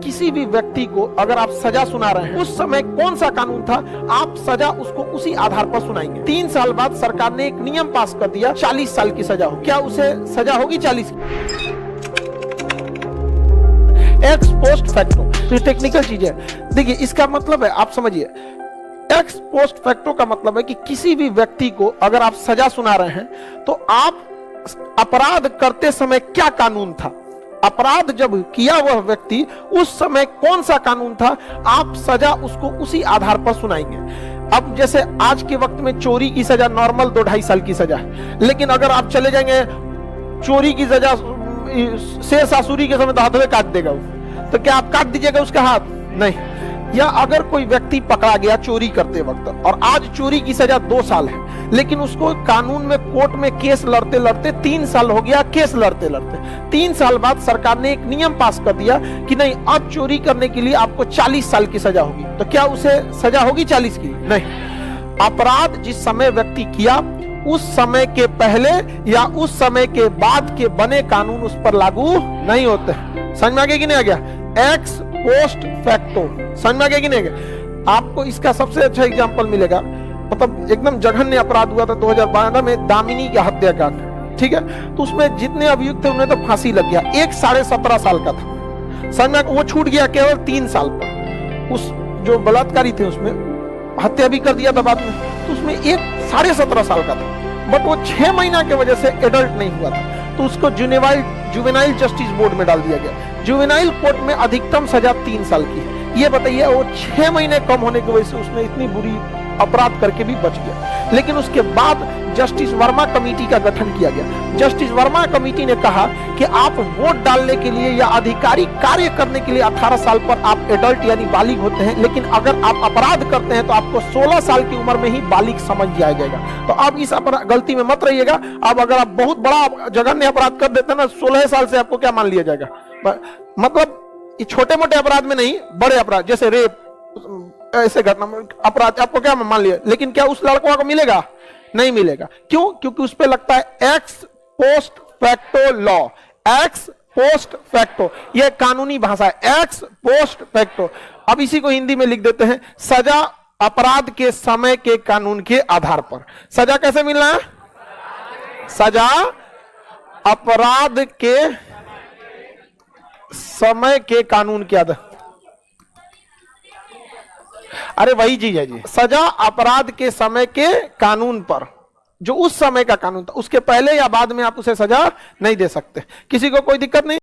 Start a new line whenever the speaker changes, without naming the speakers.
किसी भी व्यक्ति को अगर आप सजा सुना रहे हैं, उस समय कौन सा कानून था, आप सजा उसको उसी आधार पर सुनाएंगे। 3 साल बाद सरकार ने एक नियम पास कर दिया 40 साल की सजा हो, क्या उसे सजा होगी 40 की? एक्स पोस्ट फैक्टो, तो टेक्निकल चीज है। देखिए इसका मतलब है, आप समझिए, एक्स पोस्ट फैक्टो का मतलब है कि किसी भी व्यक्ति को अगर आप सजा सुना रहे हैं तो आप अपराध करते समय क्या कानून था, अपराध जब किया वह व्यक्ति उस समय कौन सा कानून था, आप सजा उसको उसी आधार पर सुनाएंगे। अब जैसे आज के वक्त में चोरी की सजा नॉर्मल 2-2.5 साल की सजा है, लेकिन अगर आप चले जाएंगे चोरी की सजा शेर सासुरी के समय तो हाथ में काट देगा वो, तो क्या आप काट दीजिएगा उसका हाथ? नहीं। या अगर कोई व्यक्ति पकड़ा गया चोरी करते वक्त और आज चोरी की सजा 2 साल है, लेकिन उसको कानून में कोर्ट में केस लड़ते लड़ते 3 साल हो गया, केस लड़ते लड़ते 3 साल बाद सरकार ने एक नियम पास कर दिया कि नहीं, अब चोरी करने के लिए आपको 40 साल की सजा होगी, तो क्या उसे सजा होगी 40 की? नहीं। अपराध जिस समय व्यक्ति किया उस समय के पहले या उस समय के बाद के बने कानून उस पर लागू नहीं होते। समझ में आ गया कि नहीं आ गया? एक्स पोस्ट फैक्टो, समझ में आ गया कि नहीं आ गया? आपको इसका सबसे अच्छा एग्जांपल मिलेगा, मतलब एकदम जघन्य अपराध हुआ था 2012 में, दामिनी का हत्याकांड, ठीक है? तो उसमें जितने अभियुक्त थे उन्हें तो फांसी लग गया, एक 17.5 साल का था, समझ में? वो छूट गया केवल 3 साल पर। उस जो बलात्कारी थे उसमें हत्या भी कर दिया था बाद में, तो उसमें एक 17.5 साल का था, बट वो 6 महीना के वजह से एडल्ट नहीं हुआ था, तो उसको जुवेनाइल जस्टिस बोर्ड में डाल दिया गया। जुवेनाइल कोर्ट में अधिकतम सजा 3 साल की है। ये बताइए, वो 6 महीने कम होने की वजह से उसने इतनी बुरी अपराध करके भी बच गया। लेकिन उसके बाद जस्टिस वर्मा कमेटी का गठन किया गया। जस्टिस वर्मा कमेटी ने कहा कि आप वोट डालने के लिए या आधिकारिक कार्य करने के लिए 18 साल पर आप एडल्ट यानी बालिग होते हैं, लेकिन अगर आप अपराध करते हैं तो आपको 16 साल की उम्र में ही बालिग समझ दिया जाएगा। तो अब इस गलती में मत रहिएगा। अब अगर आप बहुत बड़ा जघन्य अपराध कर देते हैं ना, 16 साल से आपको क्या मान लिया जाएगा? मतलब छोटे मोटे अपराध में नहीं, बड़े अपराध जैसे रेप, ऐसे घटना में अपराध आपको क्या मान लिया, लेकिन क्या उस लड़का को मिलेगा? नहीं मिलेगा। क्यों? क्योंकि उस पे लगता है x post facto law. X post facto ये कानूनी भाषा है, एक्स पोस्ट फैक्टो। अब इसी को हिंदी में लिख देते हैं, सजा अपराध के समय के कानून के आधार पर। सजा कैसे मिलना है? सजा अपराध के समय के कानून के आधार। अरे वही चीज है जी, सजा अपराध के समय के कानून पर, जो उस समय का कानून था, उसके पहले या बाद में आप उसे सजा नहीं दे सकते। किसी को कोई दिक्कत नहीं?